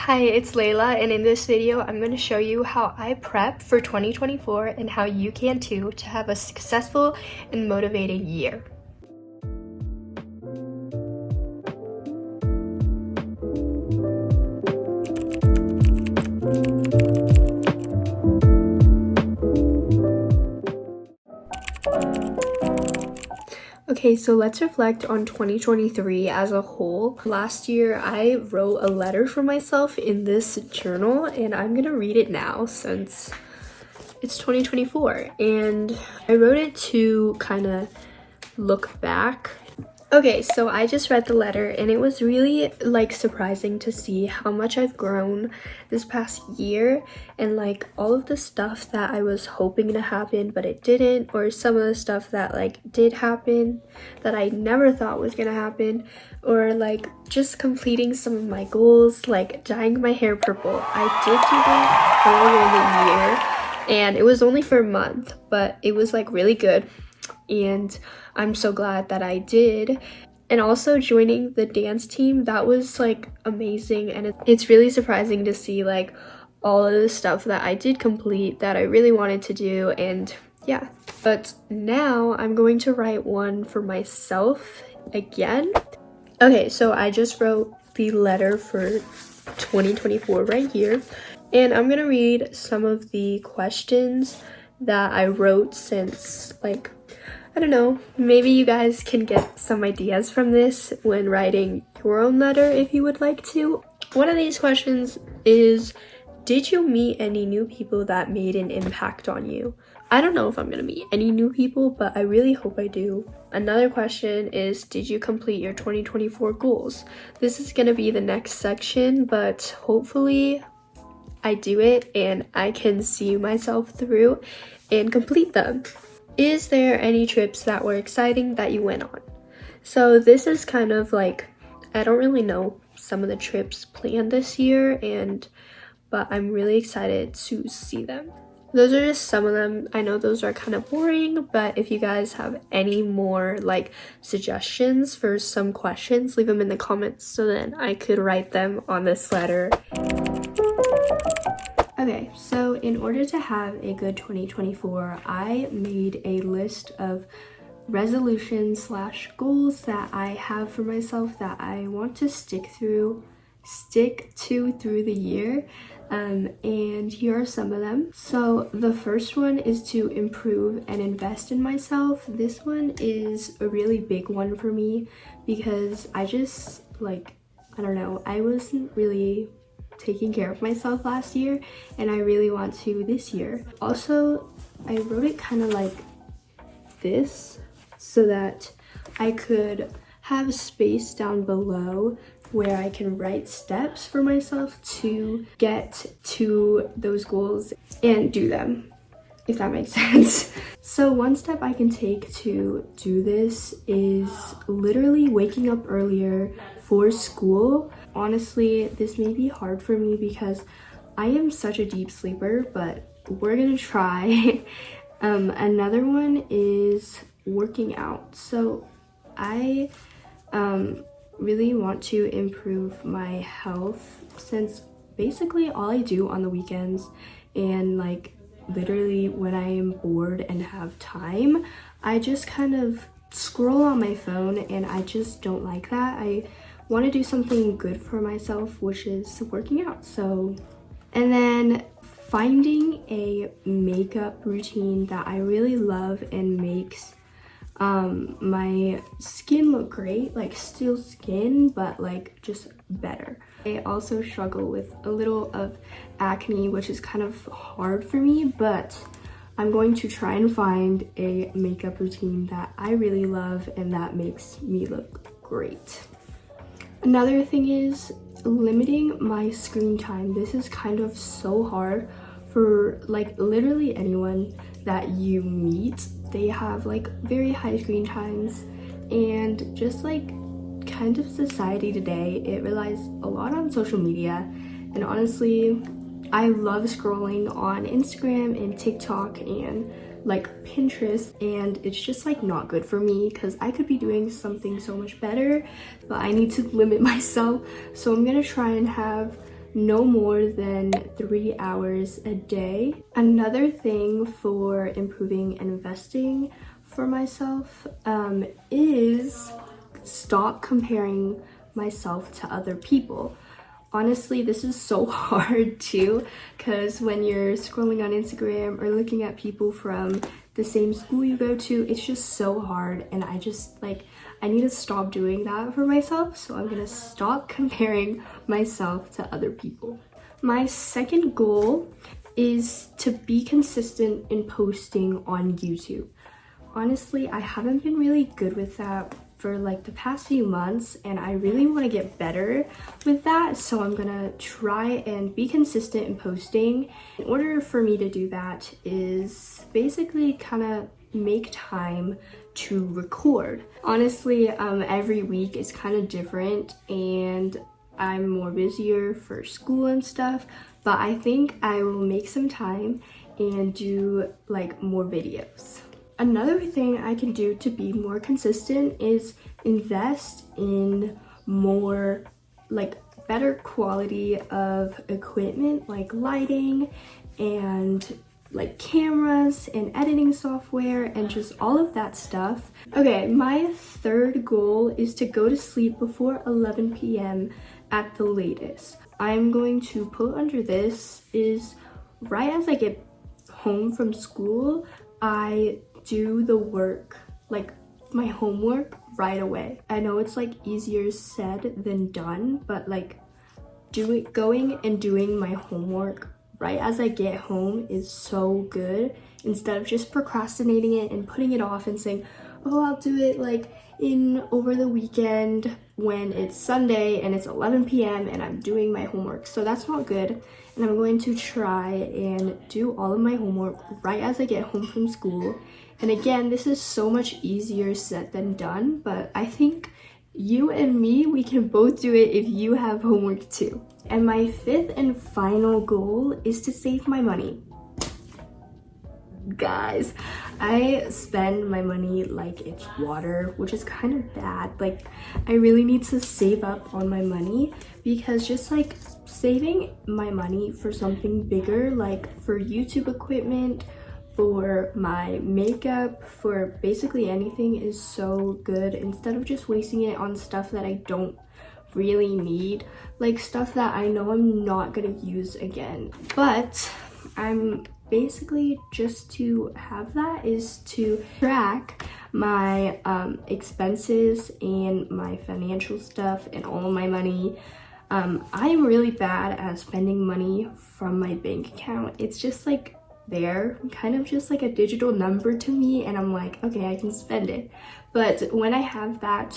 Hi, it's Layla, and in this video I'm going to show you how I prep for 2024 and how you can too to have a successful and motivating year. Okay, so let's reflect on 2023 as a whole. Last year, I wrote a letter for myself in this journal, and I'm gonna read it now since it's 2024. And I wrote it to kind of look back. Okay, so I just read the letter and it was really surprising to see how much I've grown this past year, and all of the stuff that I was hoping to happen but it didn't, or some of the stuff that did happen that I never thought was gonna happen, or just completing some of my goals, like dyeing my hair purple. I did do that earlier in the year and it was only for a month, but it was really good. And I'm so glad that I did. And also joining the dance team, that was amazing, and it's really surprising to see all of the stuff that I did complete that I really wanted to do. And yeah, but now I'm going to write one for myself again. Okay, so I just wrote the letter for 2024 right here, and I'm gonna read some of the questions that I wrote since I don't know, maybe you guys can get some ideas from this when writing your own letter if you would like to. One of these questions is, did you meet any new people that made an impact on you? I don't know if I'm gonna meet any new people, but I really hope I do. Another question is, did you complete your 2024 goals? This is gonna be the next section, but hopefully I do it and I can see myself through and complete them. Is there any trips that were exciting that you went on? So this is kind of I don't really know some of the trips planned this year, but I'm really excited to see them. Those are just some of them. I know those are kind of boring, but if you guys have any more suggestions for some questions, leave them in the comments so then I could write them on this letter. Okay, so in order to have a good 2024, I made a list of resolutions / goals that I have for myself that I want to stick to through the year. And here are some of them. So the first one is to improve and invest in myself. This one is a really big one for me because I just I don't know, I wasn't really taking care of myself last year and I really want to this year. Also, I wrote it kind of like this so that I could have space down below where I can write steps for myself to get to those goals and do them, if that makes sense. So one step I can take to do this is literally waking up earlier for school. Honestly, this may be hard for me because I am such a deep sleeper, but we're gonna try. Another one is working out. So I really want to improve my health, since basically all I do on the weekends and literally when I am bored and have time, I just kind of scroll on my phone, and I just don't like that. I want to do something good for myself, which is working out. So, and then finding a makeup routine that I really love and makes my skin look great, still skin, but just better. I also struggle with a little of acne, which is kind of hard for me, but I'm going to try and find a makeup routine that I really love and that makes me look great. Another thing is limiting my screen time. This is kind of so hard for literally anyone that you meet. They have very high screen times, and just kind of society today, it relies a lot on social media. And honestly, I love scrolling on Instagram and TikTok and Pinterest, and it's just not good for me because I could be doing something so much better, but I need to limit myself. So I'm gonna try and have no more than 3 hours a day. Another thing for improving and investing for myself is stop comparing myself to other people. Honestly, this is so hard too, because when you're scrolling on Instagram or looking at people from the same school you go to, it's just so hard, and I need to stop doing that for myself, so I'm gonna stop comparing myself to other people. My second goal is to be consistent in posting on YouTube. Honestly, I haven't been really good with that for like the past few months, and I really want to get better with that, so I'm gonna try and be consistent in posting. In order for me to do that is basically kind of make time to record. Honestly, every week is kind of different, and I'm more busier for school and stuff, but I think I will make some time and do like more videos. Another thing I can do to be more consistent is invest in more like better quality of equipment, like lighting and like cameras and editing software and just all of that stuff. Okay, my third goal is to go to sleep before 11 p.m. at the latest. I'm going to put under this is right as I get home from school, I do the work, like my homework right away. I know it's like easier said than done, but like going and doing my homework right as I get home is so good, instead of just procrastinating it and putting it off and saying, oh, I'll do it like over the weekend when it's Sunday and it's 11 p.m. and I'm doing my homework. So that's not good, and I'm going to try and do all of my homework right as I get home from school. And again, this is so much easier said than done, but I think you and me, we can both do it if you have homework too. And my fifth and final goal is to save my money. Guys, I spend my money like it's water, which is kind of bad. Like, I really need to save up on my money, because just like saving my money for something bigger, like for YouTube equipment, for my makeup, for basically anything, is so good, instead of just wasting it on stuff that I don't really need, like stuff that I know I'm not gonna use again. But I'm basically, just to have that is to track my expenses and my financial stuff and all of my money. I am really bad at spending money from my bank account. It's just like there, kind of just like a digital number to me, and I'm like, okay, I can spend it. But when I have that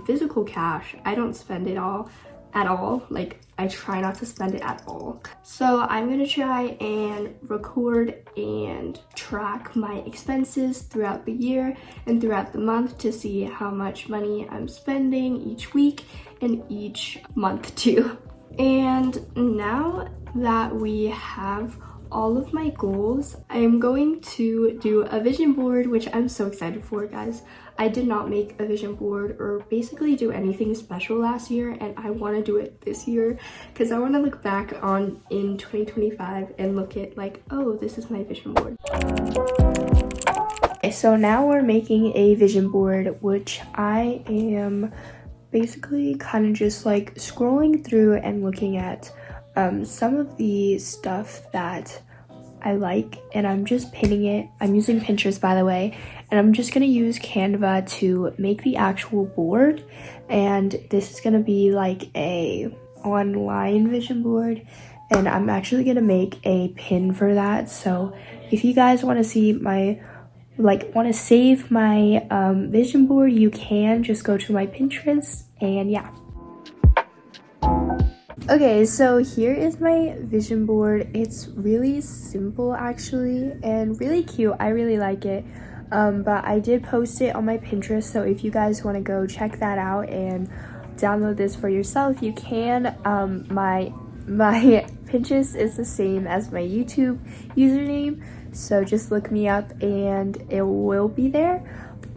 physical cash, I don't spend it all at all. Like, I try not to spend it at all. So I'm gonna try and record and track my expenses throughout the year and throughout the month to see how much money I'm spending each week and each month too. And now that we have all of my goals, I am going to do a vision board, which I'm so excited for, guys. I did not make a vision board or basically do anything special last year, and I want to do it this year because I want to look back on in 2025 and look at like, oh, this is my vision board. Okay, so now we're making a vision board, which I am basically kind of just like scrolling through and looking at some of the stuff that I like, and I'm just pinning it. I'm using Pinterest, by the way, and I'm just gonna use Canva to make the actual board. And this is gonna be like a online vision board, and I'm actually gonna make a pin for that. So if you guys want to see my want to save my vision board, you can just go to my Pinterest, and yeah. Okay, so here is my vision board. It's really simple actually, and really cute. I really like it. But I did post it on my Pinterest, so if you guys want to go check that out and download this for yourself, you can. My Pinterest is the same as my YouTube username, so just look me up and it will be there.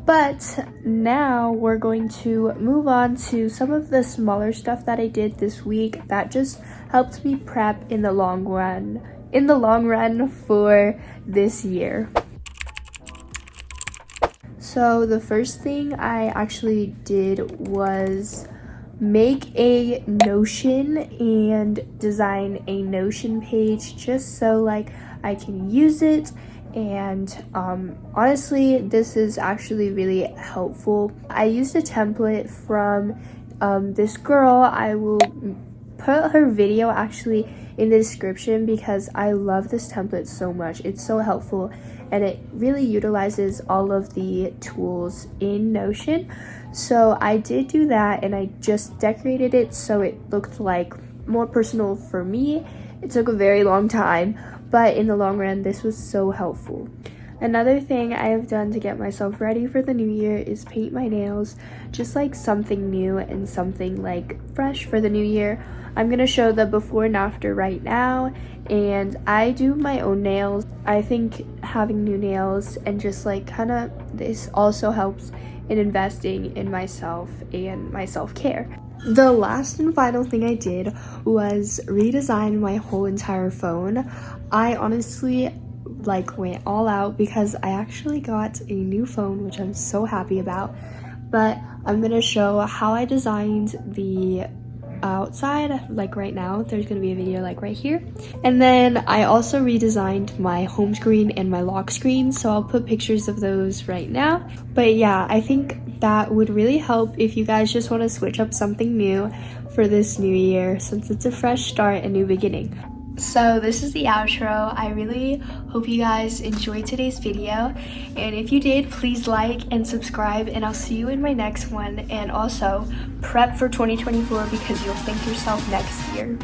But now we're going to move on to some of the smaller stuff that I did this week that just helped me prep in the long run for this year. So the first thing I actually did was make a Notion and design a Notion page just so like I can use it. And honestly, this is actually really helpful. I used a template from this girl. I will put her video actually in the description because I love this template so much. It's so helpful and it really utilizes all of the tools in Notion. So I did do that and I just decorated it so it looked like more personal for me. It took a very long time, but in the long run, this was so helpful. Another thing I have done to get myself ready for the new year is paint my nails, just like something new and something like fresh for the new year. I'm gonna show the before and after right now, and I do my own nails. I think having new nails and just like this also helps in investing in myself and my self-care. The last and final thing I did was redesign my whole entire phone. I honestly went all out because I actually got a new phone, which I'm so happy about. But I'm gonna show how I designed the outside, like right now. There's gonna be a video like right here. And then I also redesigned my home screen and my lock screen, so I'll put pictures of those right now. But yeah, I think that would really help if you guys just want to switch up something new for this new year, since it's a fresh start, a new beginning. So this is the outro. I really hope you guys enjoyed today's video, and if you did, please like and subscribe, and I'll see you in my next one. And also prep for 2024 because you'll thank yourself next year.